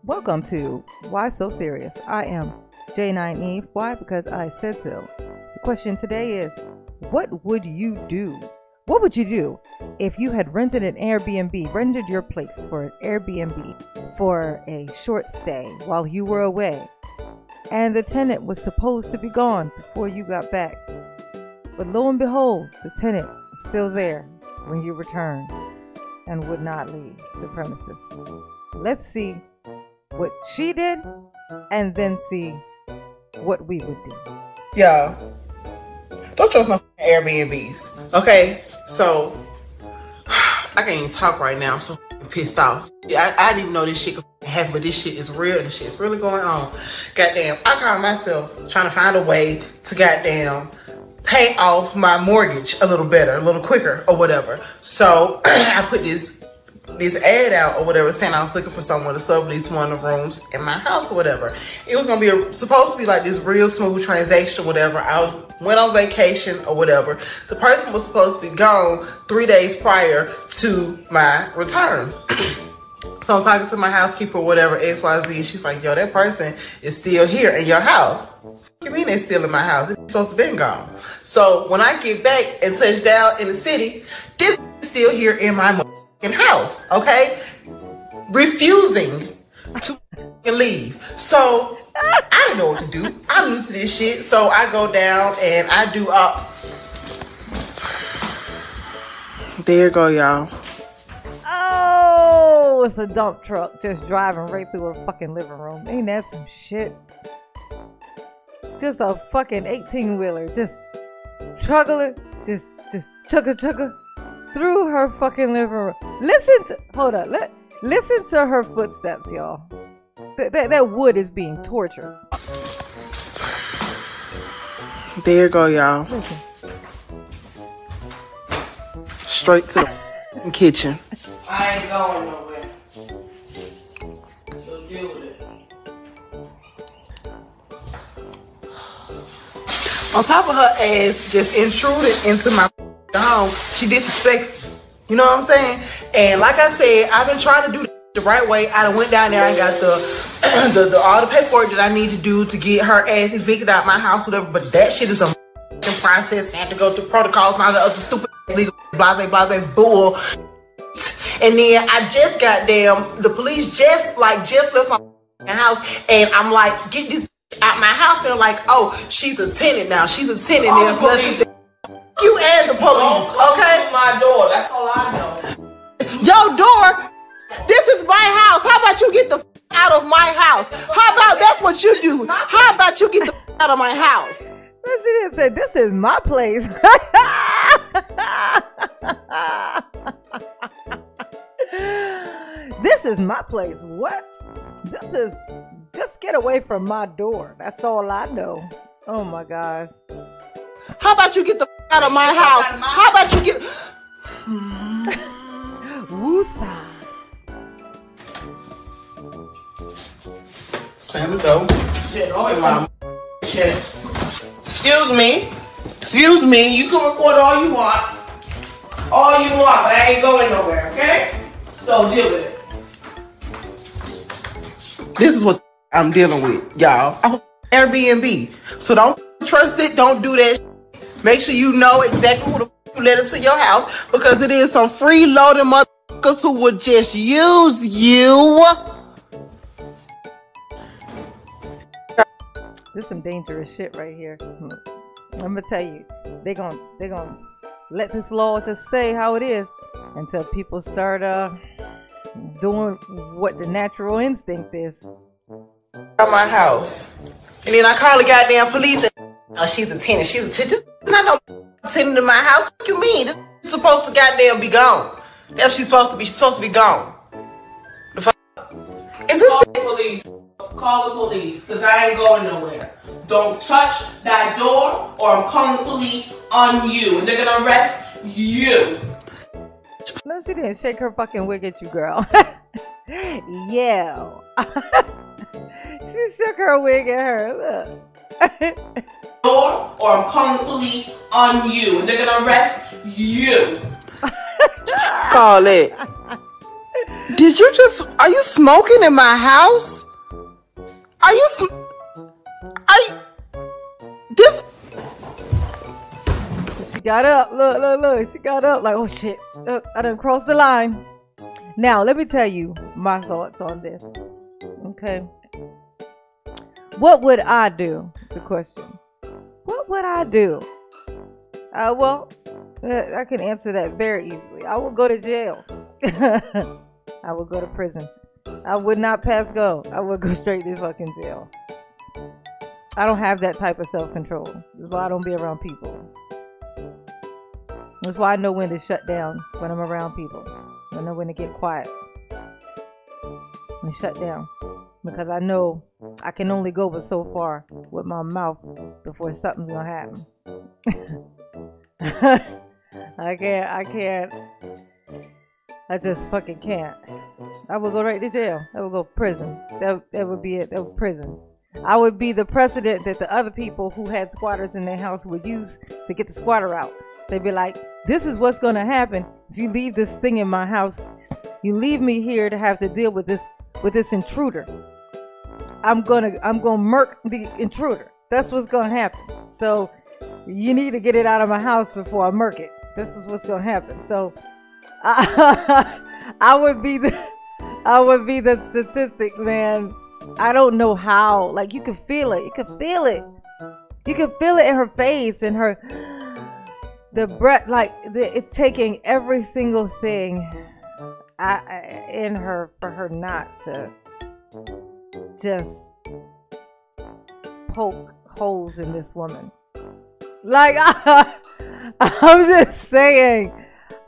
Welcome to Why So Serious? I am J9 Eve. Why? Because I said so. The question today is, what would you do? What would you do if you had rented an Airbnb, rented your place for an Airbnb for a short stay while you were away, and the tenant was supposed to be gone before you got back? But lo and behold, the tenant was still there when you returned and would not leave the premises. Let's see what she did and then see what we would do. Yeah. Don't trust no Airbnbs. Okay? So, I can't even talk right now. I'm so pissed off. Yeah, I didn't even know this shit could happen, but this shit is real and this shit is really going on. Goddamn, I caught myself trying to find a way to goddamn pay off my mortgage a little better, a little quicker or whatever. So, I put this ad out or whatever saying I was looking for someone to sublease one of the rooms in my house or whatever. It was gonna be supposed to be like this real smooth transaction, whatever. Went on vacation or whatever. The person was supposed to be gone 3 days prior to my return. So I'm talking to my housekeeper or whatever, XYZ. She's like, yo, that person is still here in your house. What do you mean they're still in my house? It's supposed to be gone. So when I get back and touch down in the city, this is still here in my house, okay? Refusing to leave. So I didn't know what to do. I'm new to this shit. So I go down and I do there you go, y'all. Oh, it's a dump truck just driving right through her fucking living room. Ain't that some shit? Just a fucking 18-wheeler just struggling, just chugga through her fucking living room. Listen to her footsteps, y'all. That wood is being tortured. There you go, y'all. Listen. Straight to the kitchen. I ain't going nowhere. So deal with it. On top of her ass just intruded into my home, she disrespectful. You know what I'm saying? And like I said, I've been trying to do the right way. I done went down there and got the all the paperwork that I need to do to get her ass evicted out my house, whatever. But that shit is a process. I have to go through protocols and all the other stupid legal blase bull. And then I just the police just left my house, and I'm like, get this out my house. They're like, oh, she's a tenant now. She's a tenant. Call the police. You and the police, okay? My door. That's all I know. Your door. This is my house. How about you get the out of my house? How about that's what you do? How about you get the out of my house? She didn't say, this is my place. This is my place. What? This is, just get away from my door. That's all I know. Oh my gosh. How about you get the out of my house? How about you get... Woosa. Slam the door. Shit, always my shit. Excuse me. You can record all you want. All you want, but I ain't going nowhere, okay? So deal with it. This is what I'm dealing with, y'all. I'm Airbnb. So don't trust it. Don't do that. Make sure you know exactly who the f you let into your house, because it is some freeloading motherfuckers who would just use you. This is some dangerous shit right here. I'm gonna tell you, they gonna let this law just say how it is until people start doing what the natural instinct is. At my house, and then I call the goddamn police. And, oh, she's a tenant. She's a tenant. It's not no tenant in my house. What you mean? This is supposed to goddamn be gone. That's what she's supposed to be. She's supposed to be gone. The fuck? Is this? Call the police. Call the police, because I ain't going nowhere. Don't touch that door or I'm calling the police on you. And they're going to arrest you. No, she didn't shake her fucking wig at you, girl. Yeah. She shook her wig at her. Look. Door or I'm calling the police on you. And they're going to arrest you. Call it. Did you just? Are you smoking in my house? Are you? This. She got up. Look. She got up like, oh shit. I done crossed the line. Now, let me tell you my thoughts on this. Okay. What would I do? It's the question. What would I do? Well, I can answer that very easily. I would go to jail. I would go to prison. I would not pass go. I would go straight to fucking jail. I don't have that type of self-control. That's why I don't be around people. That's why I know when to shut down when I'm around people. I know when to get quiet and shut down. Because I know I can only go but so far with my mouth before something's gonna happen. I can't. I just fucking can't. I would go right to jail. I would go prison. That would be it. That would prison. I would be the precedent that the other people who had squatters in their house would use to get the squatter out. They'd be like, this is what's gonna happen if you leave this thing in my house. You leave me here to have to deal with this intruder. I'm gonna murk the intruder. That's what's gonna happen. So you need to get it out of my house before I murk it. This is what's gonna happen. So I would be the statistic, man. I don't know how. Like, you can feel it. You can feel it. You can feel it in her face and the breath. Like, it's taking every single thing in her for her not to just poke holes in this woman. Like, I'm just saying,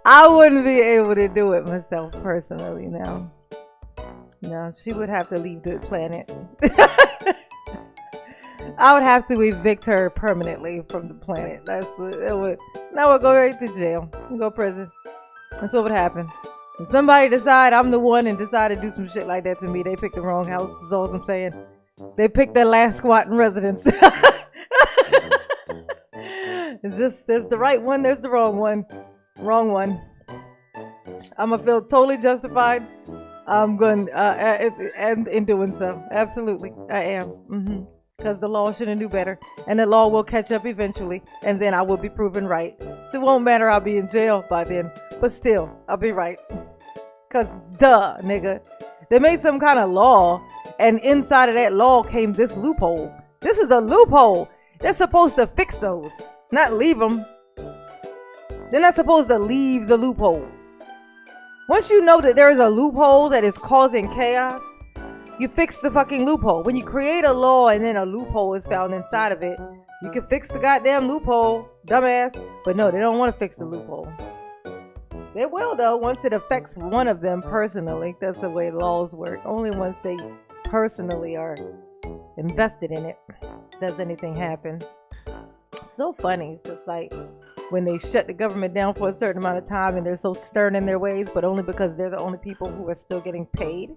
I wouldn't be able to do it myself personally now. No, she would have to leave the planet. I would have to evict her permanently from the planet. Now we'll go right to jail. We'll go to prison. That's what would happen. If somebody decide I'm the one and decide to do some shit like that to me, they picked the wrong house. That's all I'm saying. They picked their last squatting residence. It's just, there's the right one, there's the wrong one. Wrong one. I'm gonna feel totally justified. I'm going and in doing so. Absolutely, I am. Because the law shouldn't do better, and the law will catch up eventually, and then I will be proven right. So it won't matter. I'll be in jail by then, but still, I'll be right. Cause duh, nigga, they made some kind of law, and inside of that law came this loophole. This is a loophole. They're supposed to fix those, not leave them. They're not supposed to leave the loophole. Once you know that there is a loophole that is causing chaos, you fix the fucking loophole. When you create a law and then a loophole is found inside of it, you can fix the goddamn loophole, dumbass. But no, they don't want to fix the loophole. They will though, once it affects one of them personally. That's the way laws work. Only once they personally are invested in it does anything happen. It's so funny. It's just like when they shut the government down for a certain amount of time and they're so stern in their ways, but only because they're the only people who are still getting paid.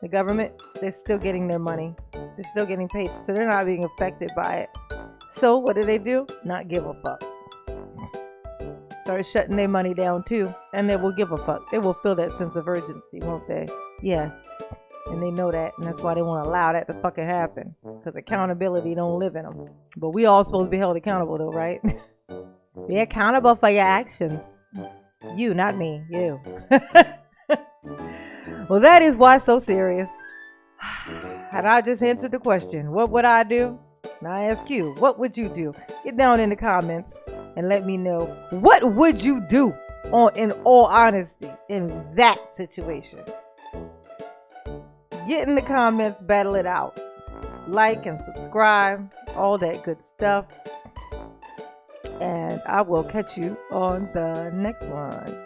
The government, they're still getting their money. They're still getting paid, so they're not being affected by it. So what do? Not give a fuck. Start shutting their money down too, and they will give a fuck. They will feel that sense of urgency, won't they? Yes. And they know that, and that's why they won't allow that to fucking happen. Because accountability don't live in them. But we all supposed to be held accountable though, right? Be accountable for your actions. You, not me. You. Well, that is why so serious. And I just answered the question. What would I do? Now I ask you, what would you do? Get down in the comments and let me know. What would you do in all honesty in that situation? Get in the comments, battle it out. Like and subscribe, all that good stuff. And I will catch you on the next one.